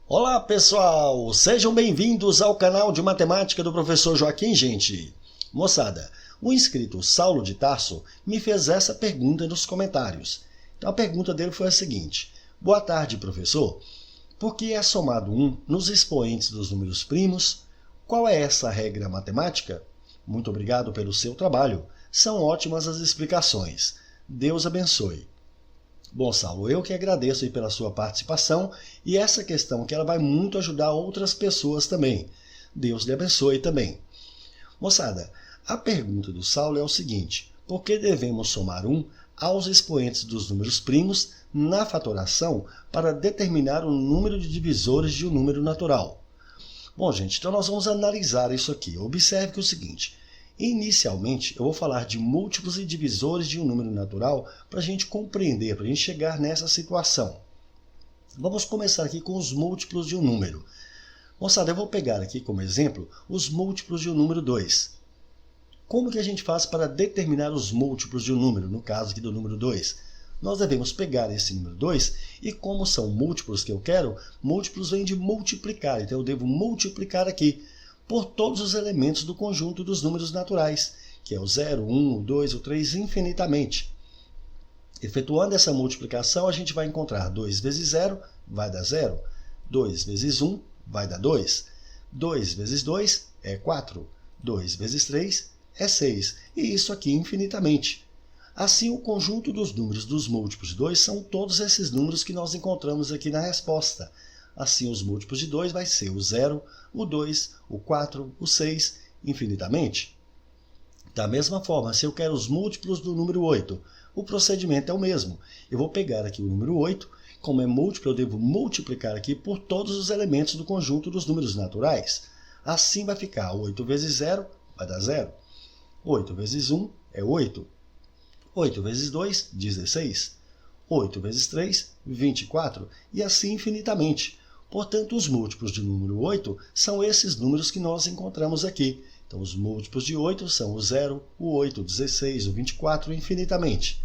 Olá pessoal, sejam bem-vindos ao canal de matemática do professor Joaquim Gente. Moçada, o inscrito Saulo de Tarso me fez essa pergunta nos comentários. Então a pergunta dele foi a seguinte: boa tarde, professor. Por que é somado 1 nos expoentes dos números primos? Qual é essa regra matemática? Muito obrigado pelo seu trabalho. São ótimas as explicações. Deus abençoe. Bom, Saulo, eu que agradeço aí pela sua participação e essa questão que ela vai muito ajudar outras pessoas também. Deus lhe abençoe também. Moçada, a pergunta do Saulo é o seguinte: por que devemos somar 1 aos expoentes dos números primos na fatoração para determinar o número de divisores de um número natural? Bom, gente, então nós vamos analisar isso aqui. Observe que é o seguinte: inicialmente, eu vou falar de múltiplos e divisores de um número natural para a gente compreender, para a gente chegar nessa situação. Vamos começar aqui com os múltiplos de um número. Moçada, eu vou pegar aqui como exemplo os múltiplos de um número 2. Como que a gente faz para determinar os múltiplos de um número, no caso aqui do número 2? Nós devemos pegar esse número 2 e, como são múltiplos que eu quero, múltiplos vem de multiplicar, então eu devo multiplicar aqui por todos os elementos do conjunto dos números naturais, que é o 0, 1, o 2, o 3, infinitamente. Efetuando essa multiplicação, a gente vai encontrar 2 vezes 0 vai dar 0, 2 vezes 1 vai dar 2, 2 vezes 2 é 4, 2 vezes 3 é 6, e isso aqui infinitamente. Assim, o conjunto dos números dos múltiplos de 2 são todos esses números que nós encontramos aqui na resposta. Assim, os múltiplos de 2 vai ser o 0, o 2, o 4, o 6, infinitamente. Da mesma forma, se eu quero os múltiplos do número 8, o procedimento é o mesmo. Eu vou pegar aqui o número 8, como é múltiplo, eu devo multiplicar aqui por todos os elementos do conjunto dos números naturais. Assim vai ficar 8 vezes 0 vai dar 0. 8 vezes 1 é 8. 8 vezes 2, 16. 8 vezes 3, 24. E assim infinitamente. Portanto, os múltiplos de número 8 são esses números que nós encontramos aqui. Então, os múltiplos de 8 são o 0, o 8, o 16, o 24, infinitamente.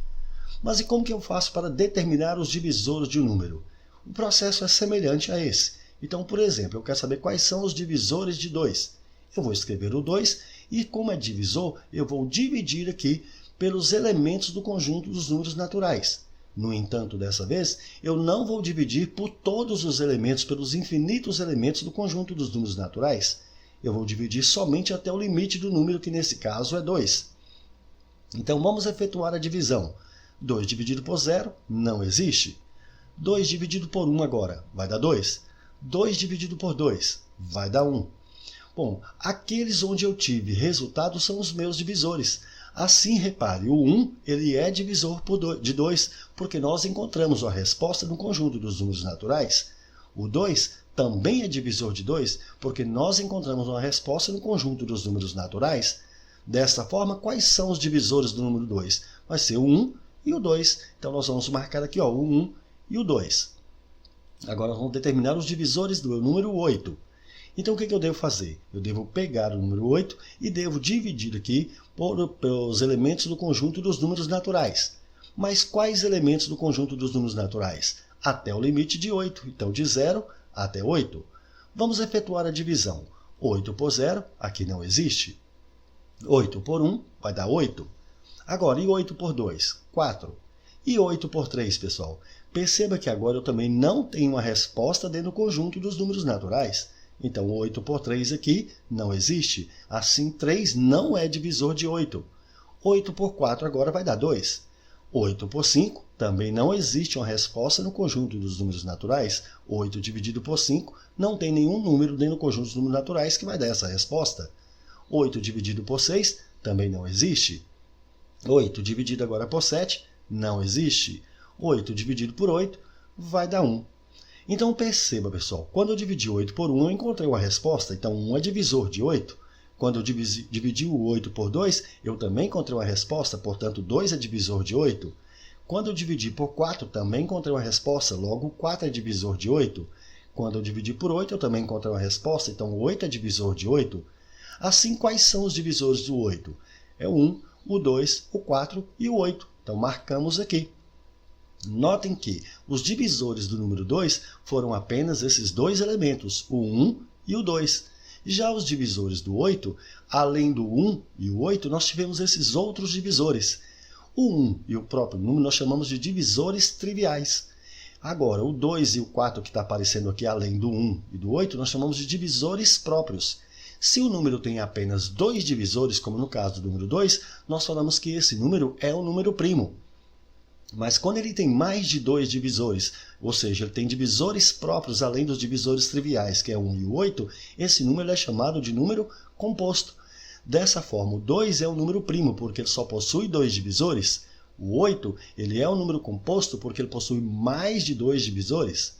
Mas e como que eu faço para determinar os divisores de um número? O processo é semelhante a esse. Então, por exemplo, eu quero saber quais são os divisores de 2. Eu vou escrever o 2 e, como é divisor, eu vou dividir aqui pelos elementos do conjunto dos números naturais. No entanto, dessa vez, eu não vou dividir por todos os elementos, pelos infinitos elementos do conjunto dos números naturais. Eu vou dividir somente até o limite do número, que nesse caso é 2. Então, vamos efetuar a divisão. 2 dividido por 0 não existe. 2 dividido por 1 agora vai dar 2. 2 dividido por 2 vai dar 1. Bom, aqueles onde eu tive resultado são os meus divisores. Assim, repare, o 1 ele é divisor de 2, porque nós encontramos a resposta no conjunto dos números naturais. O 2 também é divisor de 2, porque nós encontramos uma resposta no conjunto dos números naturais. Desta forma, quais são os divisores do número 2? Vai ser o 1 e o 2. Então, nós vamos marcar aqui o 1 e o 2. Agora, nós vamos determinar os divisores do número 8. Então, o que eu devo fazer? Eu devo pegar o número 8 e devo dividir aqui pelos elementos do conjunto dos números naturais. Mas quais elementos do conjunto dos números naturais? Até o limite de 8. Então, de 0 até 8. Vamos efetuar a divisão. 8 por 0, aqui não existe. 8 por 1 vai dar 8. Agora, e 8 por 2? 4. E 8 por 3, pessoal? Perceba que agora eu também não tenho uma resposta dentro do conjunto dos números naturais. Então, 8 por 3 aqui não existe. Assim, 3 não é divisor de 8. 8 por 4 agora vai dar 2. 8 por 5 também não existe uma resposta no conjunto dos números naturais. 8 dividido por 5 não tem nenhum número dentro do conjunto dos números naturais que vai dar essa resposta. 8 dividido por 6 também não existe. 8 dividido agora por 7 não existe. 8 dividido por 8 vai dar 1. Então, perceba, pessoal, quando eu dividi 8 por 1, eu encontrei uma resposta. Então, 1 é divisor de 8. Quando eu dividi o 8 por 2, eu também encontrei uma resposta, portanto, 2 é divisor de 8. Quando eu dividi por 4, também encontrei uma resposta, logo 4 é divisor de 8. Quando eu dividi por 8, eu também encontrei uma resposta, então 8 é divisor de 8. Assim, quais são os divisores do 8? É o 1, o 2, o 4 e o 8. Então, marcamos aqui. Notem que os divisores do número 2 foram apenas esses dois elementos, o 1 e o 2. Já os divisores do 8, além do 1 e o 8, nós tivemos esses outros divisores. O 1 e o próprio número nós chamamos de divisores triviais. Agora, o 2 e o 4 que está aparecendo aqui, além do 1 e do 8, nós chamamos de divisores próprios. Se o número tem apenas dois divisores, como no caso do número 2, nós falamos que esse número é um número primo. Mas quando ele tem mais de dois divisores, ou seja, ele tem divisores próprios além dos divisores triviais, que é o 1 e o 8, esse número é chamado de número composto. Dessa forma, o 2 é um número primo, porque ele só possui dois divisores. O 8 ele é um número composto porque ele possui mais de dois divisores.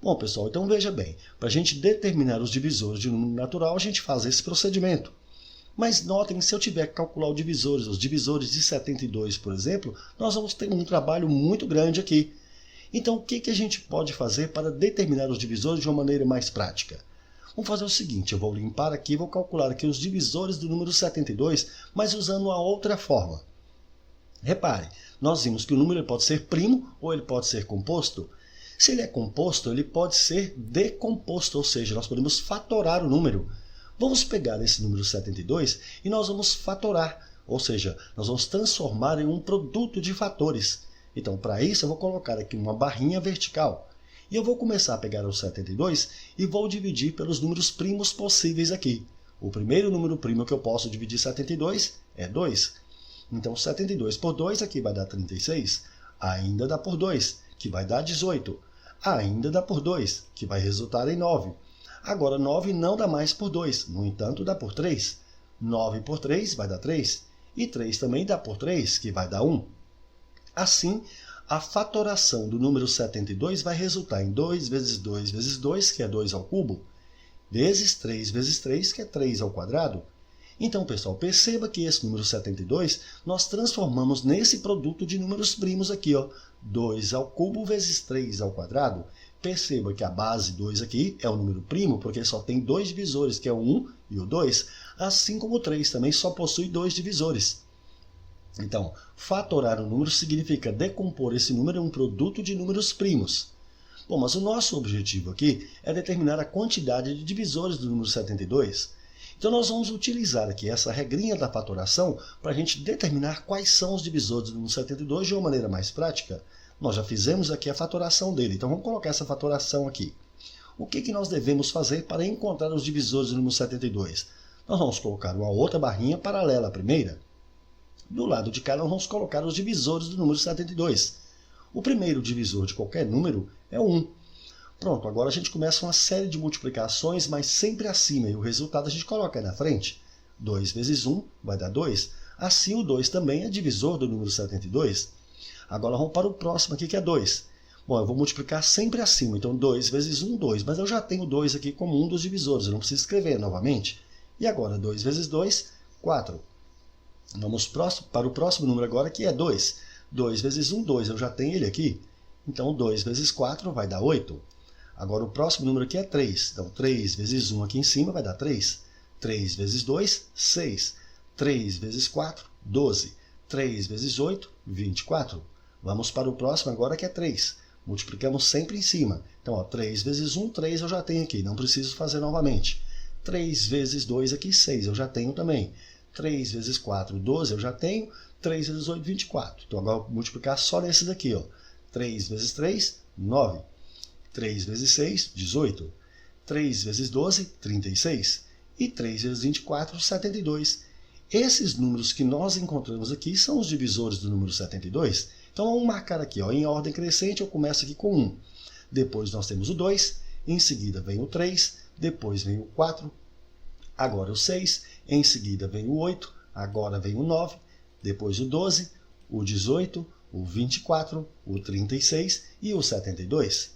Bom, pessoal, então veja bem, para a gente determinar os divisores de um número natural, a gente faz esse procedimento. Mas notem, se eu tiver que calcular os divisores de 72, por exemplo, nós vamos ter um trabalho muito grande aqui. Então, o que a gente pode fazer para determinar os divisores de uma maneira mais prática? Vamos fazer o seguinte, eu vou limpar aqui e vou calcular aqui os divisores do número 72, mas usando uma outra forma. Repare, nós vimos que o número pode ser primo ou ele pode ser composto. Se ele é composto, ele pode ser decomposto, ou seja, nós podemos fatorar o número. Vamos pegar esse número 72 e nós vamos fatorar, ou seja, nós vamos transformar em um produto de fatores. Então, para isso, eu vou colocar aqui uma barrinha vertical. E eu vou começar a pegar o 72 e vou dividir pelos números primos possíveis aqui. O primeiro número primo que eu posso dividir 72 é 2. Então, 72 por 2 aqui vai dar 36. Ainda dá por 2, que vai dar 18. Ainda dá por 2, que vai resultar em 9. Agora, 9 não dá mais por 2, no entanto, dá por 3. 9 por 3 vai dar 3. E 3 também dá por 3, que vai dar 1. Assim, a fatoração do número 72 vai resultar em 2 vezes 2 vezes 2, que é 2 ao cubo, vezes 3 vezes 3, que é 3 ao quadrado. Então, pessoal, perceba que esse número 72 nós transformamos nesse produto de números primos aqui, ó, 2 ao cubo vezes 3 ao quadrado. Perceba que a base 2 aqui é o número primo, porque só tem dois divisores, que é o 1 e o 2, assim como o 3 também só possui dois divisores. Então, fatorar um número significa decompor esse número em um produto de números primos. Bom, mas o nosso objetivo aqui é determinar a quantidade de divisores do número 72. Então, nós vamos utilizar aqui essa regrinha da fatoração para a gente determinar quais são os divisores do número 72 de uma maneira mais prática. Nós já fizemos aqui a fatoração dele, então vamos colocar essa fatoração aqui. O que nós devemos fazer para encontrar os divisores do número 72? Nós vamos colocar uma outra barrinha paralela à primeira. Do lado de cá, nós vamos colocar os divisores do número 72. O primeiro divisor de qualquer número é o 1. Pronto, agora a gente começa uma série de multiplicações, mas sempre acima, e o resultado a gente coloca aí na frente. 2 vezes 1 vai dar 2. Assim, o 2 também é divisor do número 72. Agora vamos para o próximo aqui, que é 2. Bom, eu vou multiplicar sempre acima, então 2 vezes 1, 2. Mas eu já tenho 2 aqui como um dos divisores, eu não preciso escrever novamente. E agora 2 vezes 2, 4. Vamos para o próximo número agora, que é 2. 2 vezes 1, 2. Eu já tenho ele aqui. Então 2 vezes 4 vai dar 8. Agora o próximo número aqui é 3. Então 3 vezes 1 aqui em cima vai dar 3. 3 vezes 2, 6. 3 vezes 4, 12. 3 vezes 8, 24. Vamos para o próximo agora, que é 3. Multiplicamos sempre em cima. Então, ó, 3 vezes 1, 3 eu já tenho aqui. Não preciso fazer novamente. 3 vezes 2 aqui, 6 eu já tenho também. 3 vezes 4, 12 eu já tenho. 3 vezes 8, 24. Então, agora eu vou multiplicar só nesses aqui. Ó. 3 vezes 3, 9. 3 vezes 6, 18. 3 vezes 12, 36. E 3 vezes 24, 72. Esses números que nós encontramos aqui são os divisores do número 72. Então, vamos marcar aqui, ó, em ordem crescente, eu começo aqui com 1. Depois nós temos o 2, em seguida vem o 3, depois vem o 4, agora o 6, em seguida vem o 8, agora vem o 9, depois o 12, o 18, o 24, o 36 e o 72.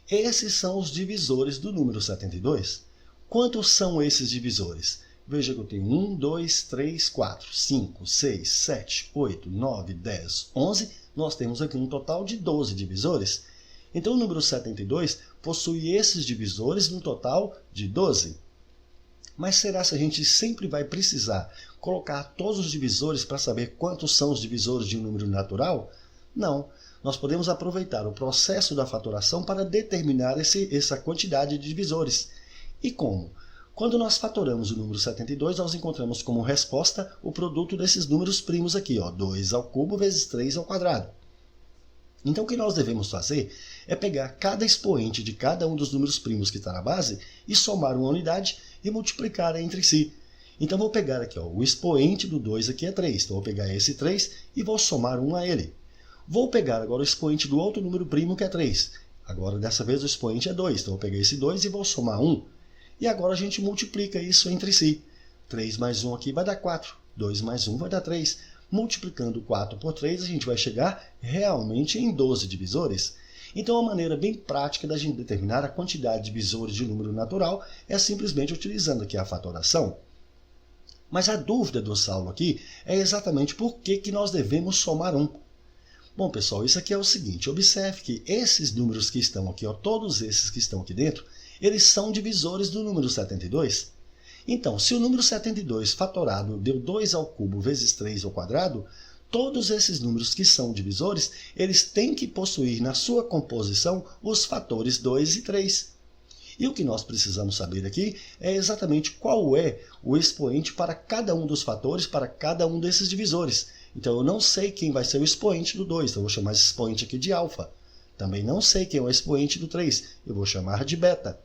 Esses são os divisores do número 72. Quantos são esses divisores? Veja que eu tenho 1, 2, 3, 4, 5, 6, 7, 8, 9, 10, 11. Nós temos aqui um total de 12 divisores. Então, o número 72 possui esses divisores no total de 12. Mas será que a gente sempre vai precisar colocar todos os divisores para saber quantos são os divisores de um número natural? Não. Nós podemos aproveitar o processo da fatoração para determinar essa quantidade de divisores. E como? Quando nós fatoramos o número 72, nós encontramos como resposta o produto desses números primos aqui, 2 ao cubo vezes 3 ao quadrado. Então o que nós devemos fazer é pegar cada expoente de cada um dos números primos que está na base e somar uma unidade e multiplicar entre si. Então vou pegar aqui, o expoente do 2 aqui é 3, então vou pegar esse 3 e vou somar 1 a ele. Vou pegar agora o expoente do outro número primo que é 3. Agora dessa vez o expoente é 2, então vou pegar esse 2 e vou somar 1. E agora a gente multiplica isso entre si. 3 mais 1 aqui vai dar 4. 2 mais 1 vai dar 3. Multiplicando 4 por 3, a gente vai chegar realmente em 12 divisores. Então, a maneira bem prática da gente determinar a quantidade de divisores de número natural é simplesmente utilizando aqui a fatoração. Mas a dúvida do Saulo aqui é exatamente por que nós devemos somar 1. Bom, pessoal, isso aqui é o seguinte. Observe que esses números que estão aqui, todos esses que estão aqui dentro, eles são divisores do número 72. Então, se o número 72 fatorado deu 2 ao cubo vezes 3 ao quadrado, todos esses números que são divisores, eles têm que possuir na sua composição os fatores 2 e 3. E o que nós precisamos saber aqui é exatamente qual é o expoente para cada um dos fatores, para cada um desses divisores. Então, eu não sei quem vai ser o expoente do 2, então eu vou chamar esse expoente aqui de alfa. Também não sei quem é o expoente do 3, eu vou chamar de beta.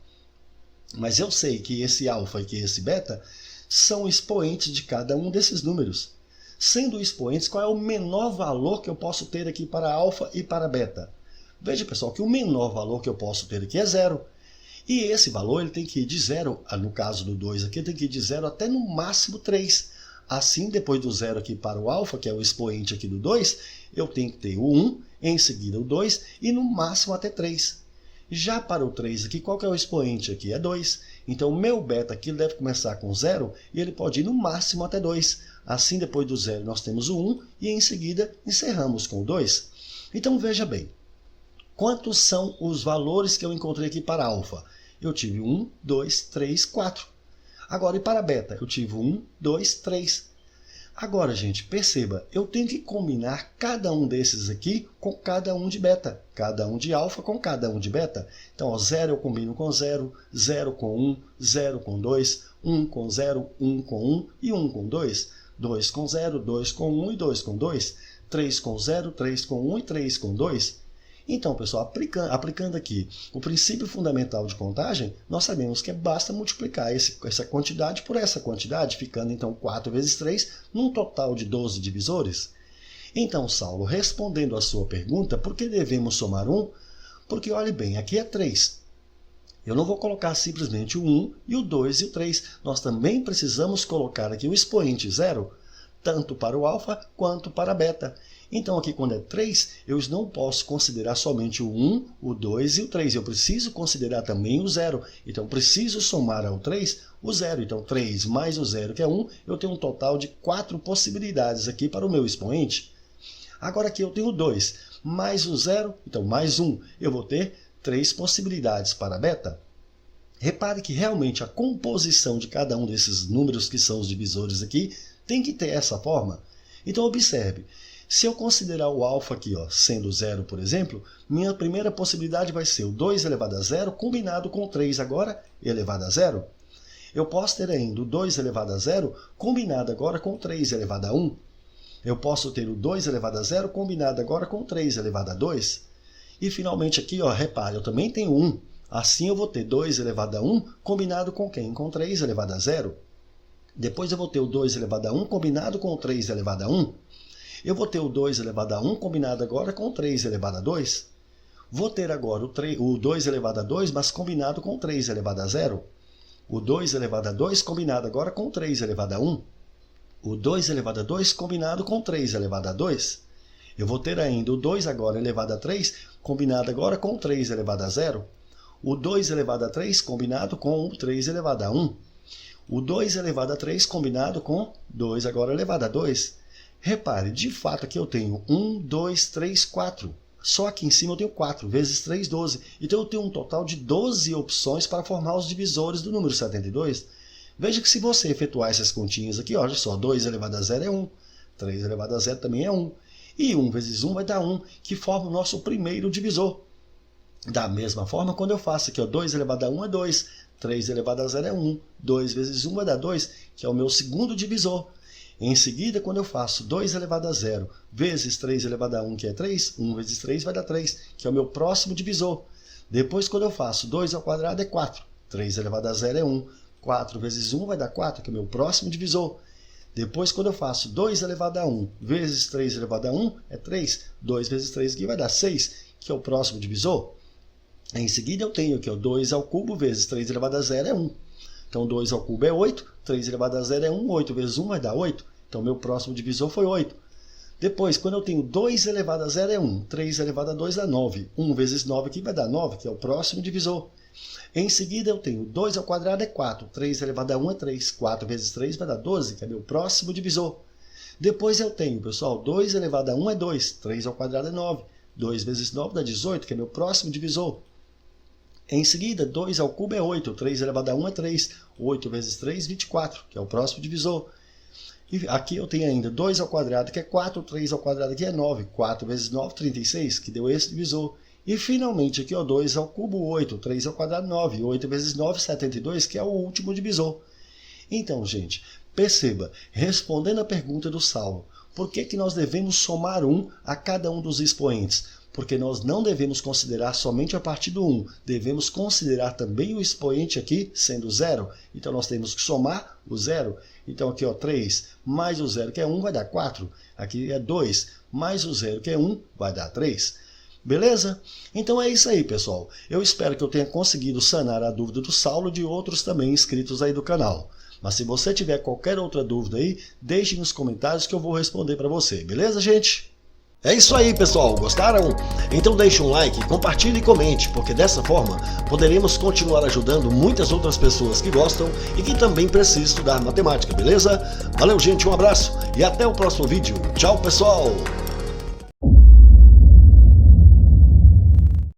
Mas eu sei que esse alfa e que esse beta são expoentes de cada um desses números. Sendo expoentes, qual é o menor valor que eu posso ter aqui para alfa e para beta? Veja, pessoal, que o menor valor que eu posso ter aqui é 0. E esse valor ele tem que ir de 0, no caso do 2 aqui, tem que ir de 0 até no máximo 3. Assim, depois do 0 aqui para o alfa, que é o expoente aqui do 2, eu tenho que ter o 1, em seguida o 2 e no máximo até 3. Já para o 3 aqui, qual que é o expoente aqui? É 2. Então, o meu beta aqui deve começar com 0 e ele pode ir no máximo até 2. Assim, depois do 0, nós temos o 1 e em seguida encerramos com o 2. Então, veja bem. Quantos são os valores que eu encontrei aqui para alfa? Eu tive 1, 2, 3, 4. Agora, e para beta? Eu tive 1, 2, 3. Agora, gente, perceba, eu tenho que combinar cada um desses aqui com cada um de beta. Cada um de alfa com cada um de beta. Então, 0 eu combino com 0, 0 com 1, 0 com 2, 1 com 0, 1 com 1 e 1 com 2. 2 com 0, 2 com 1 e 2 com 2. 3 com 0, 3 com 1 e 3 com 2. Então, pessoal, aplicando aqui o princípio fundamental de contagem, nós sabemos que basta multiplicar essa quantidade por essa quantidade, ficando então 4 vezes 3, num total de 12 divisores. Então, Saulo, respondendo à sua pergunta, por que devemos somar 1? Porque, olhe bem, aqui é 3. Eu não vou colocar simplesmente o 1 e o 2 e o 3. Nós também precisamos colocar aqui o expoente 0, tanto para o alfa quanto para a beta. Então, aqui quando é 3, eu não posso considerar somente o 1, o 2 e o 3. Eu preciso considerar também o 0. Então, preciso somar ao 3 o 0. Então, 3 mais o 0, que é 1, eu tenho um total de 4 possibilidades aqui para o meu expoente. Agora aqui eu tenho 2 mais o 0, então mais 1. Eu vou ter 3 possibilidades para a beta. Repare que realmente a composição de cada um desses números que são os divisores aqui tem que ter essa forma. Então, observe. Se eu considerar o alfa aqui, sendo 0, por exemplo, minha primeira possibilidade vai ser o 2 elevado a 0 combinado com o 3 agora elevado a 0. Eu posso ter ainda o 2 elevado a 0 combinado agora com o 3 elevado a 1. Eu posso ter o 2 elevado a 0 combinado agora com o 3 elevado a 2. E finalmente aqui, repare, eu também tenho 1. Assim eu vou ter 2 elevado a 1 combinado com quem? Com 3 elevado a 0. Depois eu vou ter o 2 elevado a 1 combinado com o 3 elevado a 1. Eu vou ter o 2 elevado a 1 combinado agora com o 3 elevado a 2. Vou ter agora o 2 elevado a 2, mas combinado com o 3 elevado a 0. O 2 elevado a 2 combinado agora com o 3 elevado a 1. O 2 elevado a 2 combinado com o 3 elevado a 2. Eu vou ter ainda o 2 agora elevado a 3 combinado agora com o 3 elevado a 0. O 2 elevado a 3 combinado com o 3 elevado a 1. O 2 elevado a 3 combinado com 2 agora elevado a 2. Repare, de fato aqui eu tenho 1, 2, 3, 4. Só aqui em cima eu tenho 4, vezes 3, 12. Então eu tenho um total de 12 opções para formar os divisores do número 72. Veja que se você efetuar essas continhas aqui, olha só, 2 elevado a 0 é 1, 3 elevado a 0 também é 1. E 1 vezes 1 vai dar 1, que forma o nosso primeiro divisor. Da mesma forma, quando eu faço aqui, ó, 2 elevado a 1 é 2, 3 elevado a 0 é 1, 2 vezes 1 vai dar 2, que é o meu segundo divisor. Em seguida, quando eu faço 2 elevado a 0 vezes 3 elevado a 1, que é 3, 1 vezes 3 vai dar 3, que é o meu próximo divisor. Depois, quando eu faço 2 ao quadrado é 4, 3 elevado a 0 é 1, 4 vezes 1 vai dar 4, que é o meu próximo divisor. Depois, quando eu faço 2 elevado a 1 vezes 3 elevado a 1 é 3, 2 vezes 3 aqui vai dar 6, que é o próximo divisor. Em seguida, eu tenho aqui, ó, 2 ao cubo vezes 3 elevado a 0 é 1. Então, 2 ao cubo é 8, 3 elevado a 0 é 1, 8 vezes 1 vai dar 8. Então, meu próximo divisor foi 8. Depois, quando eu tenho 2 elevado a 0 é 1, 3 elevado a 2 dá 9. 1 vezes 9 aqui vai dar 9, que é o próximo divisor. Em seguida, eu tenho 2 ao quadrado é 4, 3 elevado a 1 é 3, 4 vezes 3 vai dar 12, que é meu próximo divisor. Depois eu tenho, pessoal, 2 elevado a 1 é 2, 3 ao quadrado é 9, 2 vezes 9 dá 18, que é meu próximo divisor. Em seguida, 2 ao cubo é 8, 3 elevado a 1 é 3, 8 vezes 3, 24, que é o próximo divisor. E aqui eu tenho ainda 2 ao quadrado, que é 4, 3 ao quadrado aqui é 9, 4 vezes 9, 36, que deu esse divisor. E finalmente aqui, ó, 2 ao cubo, 8, 3 ao quadrado, 9, 8 vezes 9, 72, que é o último divisor. Então, gente, perceba, respondendo a pergunta do Saulo, por que nós devemos somar 1 a cada um dos expoentes? Porque nós não devemos considerar somente a partir do 1, devemos considerar também o expoente aqui sendo 0. Então, nós temos que somar o 0. Então, aqui, ó, 3 mais o 0, que é 1, vai dar 4. Aqui é 2 mais o 0, que é 1, vai dar 3. Beleza? Então é isso aí, pessoal. Eu espero que eu tenha conseguido sanar a dúvida do Saulo e de outros também inscritos aí do canal. Mas se você tiver qualquer outra dúvida aí, deixe nos comentários que eu vou responder para você. Beleza, gente? É isso aí, pessoal. Gostaram? Então deixe um like, compartilhe e comente, porque dessa forma poderemos continuar ajudando muitas outras pessoas que gostam e que também precisam estudar matemática, beleza? Valeu, gente, um abraço e até o próximo vídeo. Tchau, pessoal!